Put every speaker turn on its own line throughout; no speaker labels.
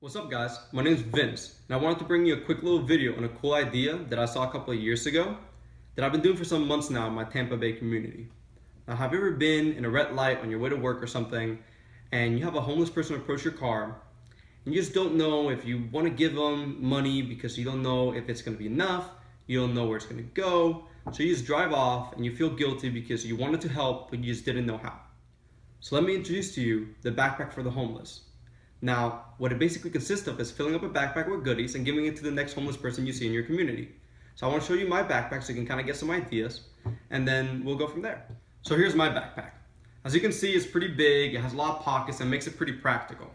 What's up guys, my name is Vince and I wanted to bring you a quick little video on a cool idea that I saw a couple of years ago that I've been doing for some months now in my Tampa Bay community. Now have you ever been in a red light on your way to work or something and you have a homeless person approach your car and you just don't know if you want to give them money because you don't know if it's going to be enough, you don't know where it's going to go, so you just drive off and you feel guilty because you wanted to help but you just didn't know how. So let me introduce to you the backpack for the homeless. Now, what it basically consists of is filling up a backpack with goodies and giving it to the next homeless person you see in your community. So I want to show you my backpack so you can kind of get some ideas, and then we'll go from there. So here's my backpack. As you can see, it's pretty big, it has a lot of pockets and makes it pretty practical.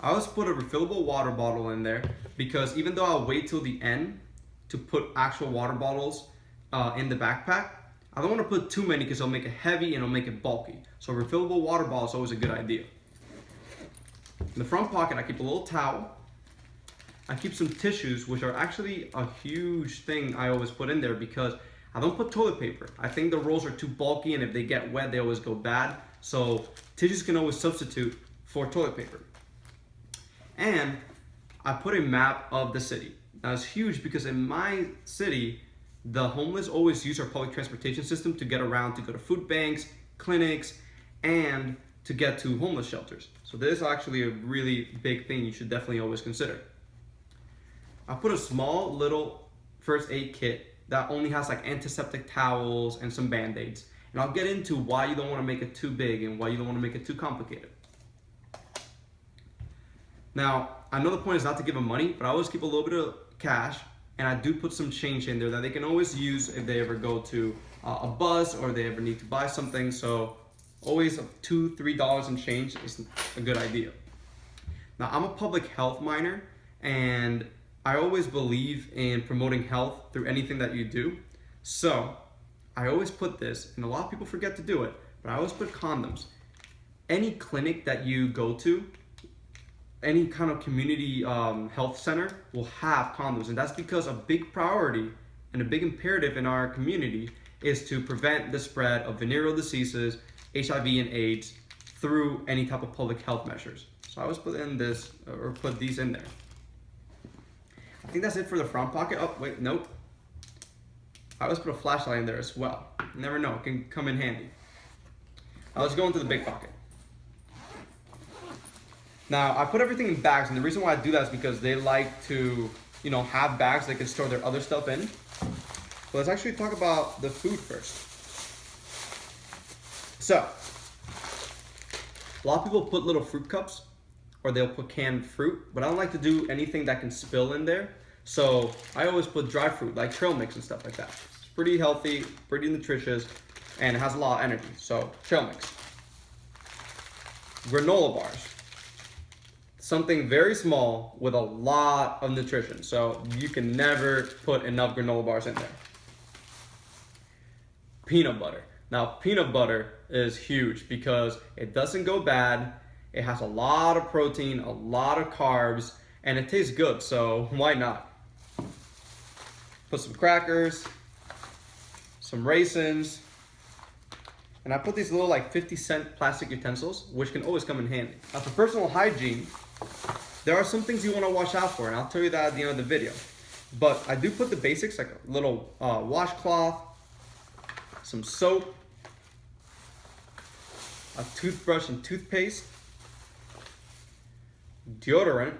I always put a refillable water bottle in there because even though I'll wait till the end to put actual water bottles in the backpack, I don't want to put too many because it'll make it heavy and it'll make it bulky. So a refillable water bottle is always a good idea. In the front pocket, I keep a little towel. I keep some tissues, which are actually a huge thing I always put in there because I don't put toilet paper. I think the rolls are too bulky and if they get wet, they always go bad. So tissues can always substitute for toilet paper. And I put a map of the city. Now it's huge because in my city, the homeless always use our public transportation system to get around, to go to food banks, clinics, and to get to homeless shelters. So this is actually a really big thing you should definitely always consider. I put a small little first aid kit that only has like antiseptic towels and some band-aids. And I'll get into why you don't want to make it too big and why you don't want to make it too complicated. Now, I know the point is not to give them money, but I always keep a little bit of cash, and I do put some change in there that they can always use if they ever go to a bus or they ever need to buy something. So always $2, $3 and change is a good idea. Now I'm a public health minor and I always believe in promoting health through anything that you do. So I always put this, and a lot of people forget to do it, but I always put condoms. Any clinic that you go to, any kind of community health center will have condoms, and that's because a big priority and a big imperative in our community is to prevent the spread of venereal diseases, HIV and AIDS through any type of public health measures. So I always put in this, or put these in there. I think that's it for the front pocket. Oh, wait, nope. I always put a flashlight in there as well. You never know, it can come in handy. Now let's go into the big pocket. Now I put everything in bags, and the reason why I do that is because they like to, have bags they can store their other stuff in. But let's actually talk about the food first. So, a lot of people put little fruit cups or they'll put canned fruit, but I don't like to do anything that can spill in there. So I always put dry fruit like trail mix and stuff like that. It's pretty healthy, pretty nutritious, and it has a lot of energy. So trail mix. Granola bars. Something very small with a lot of nutrition. So you can never put enough granola bars in there. Peanut butter. Now, peanut butter is huge because it doesn't go bad, it has a lot of protein, a lot of carbs, and it tastes good, so why not? Put some crackers, some raisins, and I put these little like 50-cent plastic utensils, which can always come in handy. Now, for personal hygiene, there are some things you want to watch out for, and I'll tell you that at the end of the video. But I do put the basics, like a little washcloth, some soap, a toothbrush and toothpaste, deodorant,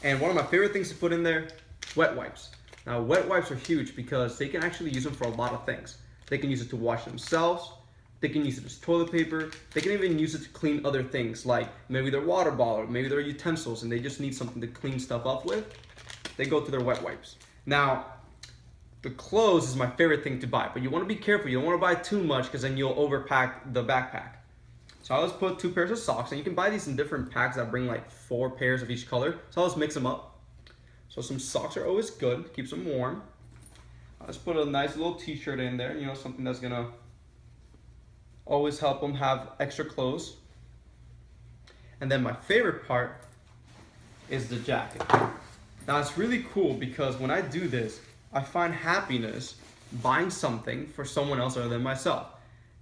and one of my favorite things to put in there, wet wipes. Now wet wipes are huge because they can actually use them for a lot of things. They can use it to wash themselves, they can use it as toilet paper, they can even use it to clean other things like maybe their water bottle, or maybe their utensils, and they just need something to clean stuff up with. They go to their wet wipes. Now, the clothes is my favorite thing to buy, but you want to be careful. You don't want to buy too much because then you'll overpack the backpack. So I always put 2 pairs of socks, and you can buy these in different packs that bring like 4 pairs of each color. So I'll just mix them up. So some socks are always good, keeps them warm. I'll just put a nice little t-shirt in there, something that's gonna always help them have extra clothes. And then my favorite part is the jacket. Now it's really cool because when I do this, I find happiness buying something for someone else other than myself.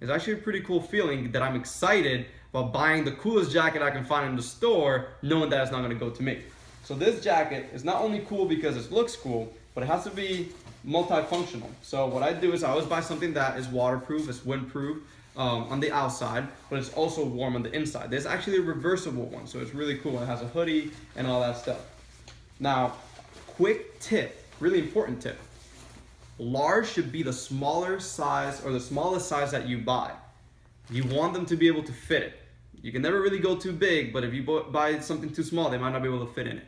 It's actually a pretty cool feeling that I'm excited about buying the coolest jacket I can find in the store, knowing that it's not gonna go to me. So this jacket is not only cool because it looks cool, but it has to be multifunctional. So what I do is I always buy something that is waterproof, it's windproof on the outside, but it's also warm on the inside. There's actually a reversible one, so it's really cool. It has a hoodie and all that stuff. Now, quick tip, really important tip. Large should be the smaller size or the smallest size that you buy. You want them to be able to fit it. You can never really go too big, but if you buy something too small, they might not be able to fit in it.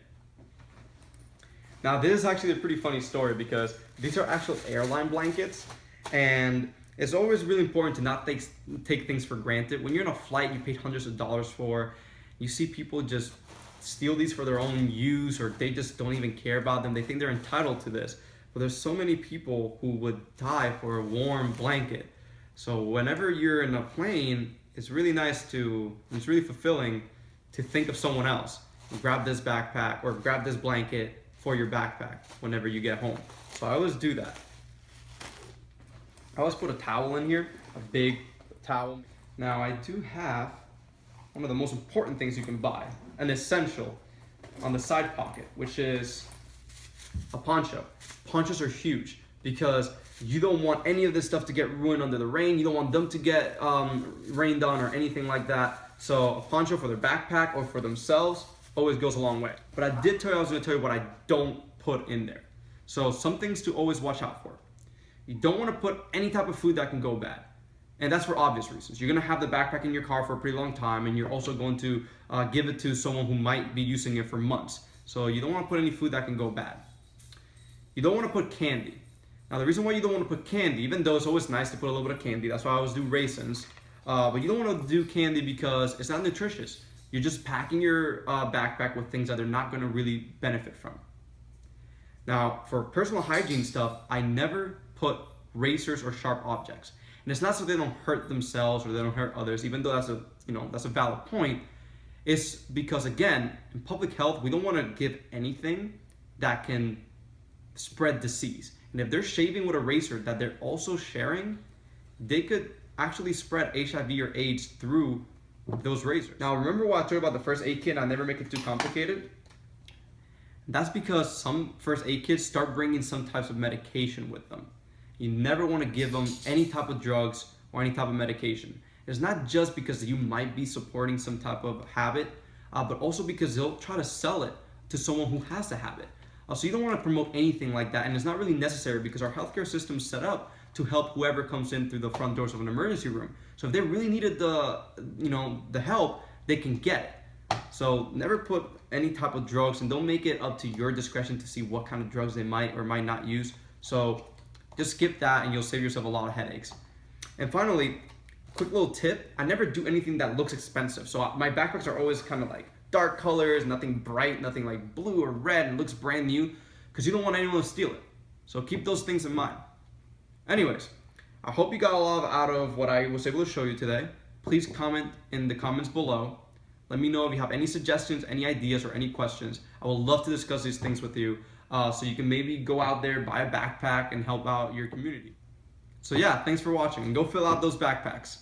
Now, this is actually a pretty funny story because these are actual airline blankets, and it's always really important to not take things for granted. When you're in a flight you paid hundreds of dollars for, you see people just steal these for their own use, or they just don't even care about them. They think they're entitled to this. But there's so many people who would die for a warm blanket. So whenever you're in a plane, it's really it's really fulfilling to think of someone else. Grab this backpack or grab this blanket for your backpack whenever you get home. So I always do that. I always put a towel in here, a big towel. Now I do have one of the most important things you can buy, an essential on the side pocket, which is a poncho. Ponchos are huge because you don't want any of this stuff to get ruined under the rain. You don't want them to get rained on or anything like that. So a poncho for their backpack or for themselves always goes a long way. But I did tell you I was going to tell you what I don't put in there. So some things to always watch out for. You don't want to put any type of food that can go bad. And that's for obvious reasons. You're going to have the backpack in your car for a pretty long time, and you're also going to give it to someone who might be using it for months. So you don't want to put any food that can go bad. You don't want to put candy. Now the reason why you don't want to put candy, even though it's always nice to put a little bit of candy, that's why I always do raisins, but you don't want to do candy because it's not nutritious. You're just packing your backpack with things that they're not going to really benefit from. Now for personal hygiene stuff, I never put razors or sharp objects. And it's not so they don't hurt themselves or they don't hurt others, even though that's a valid point. It's because, again, in public health, we don't want to give anything that can spread disease. And if they're shaving with a razor that they're also sharing, they could actually spread HIV or AIDS through those razors. Now, remember what I told you about the first aid kit? I never make it too complicated. That's because some first aid kits start bringing some types of medication with them. You never want to give them any type of drugs or any type of medication. It's not just because you might be supporting some type of habit, but also because they'll try to sell it to someone who has the habit. So you don't want to promote anything like that, and it's not really necessary because our healthcare system is set up to help whoever comes in through the front doors of an emergency room. So if they really needed the help, they can get it. So never put any type of drugs, and don't make it up to your discretion to see what kind of drugs they might or might not use. So just skip that and you'll save yourself a lot of headaches. And finally, quick little tip, I never do anything that looks expensive. So my backpacks are always kind of like dark colors, nothing bright, nothing like blue or red and looks brand new, because you don't want anyone to steal it. So keep those things in mind. Anyways, I hope you got a lot out of what I was able to show you today. Please comment in the comments below. Let me know if you have any suggestions, any ideas, or any questions. I would love to discuss these things with you, so you can maybe go out there, buy a backpack, and help out your community. So yeah, thanks for watching, and go fill out those backpacks.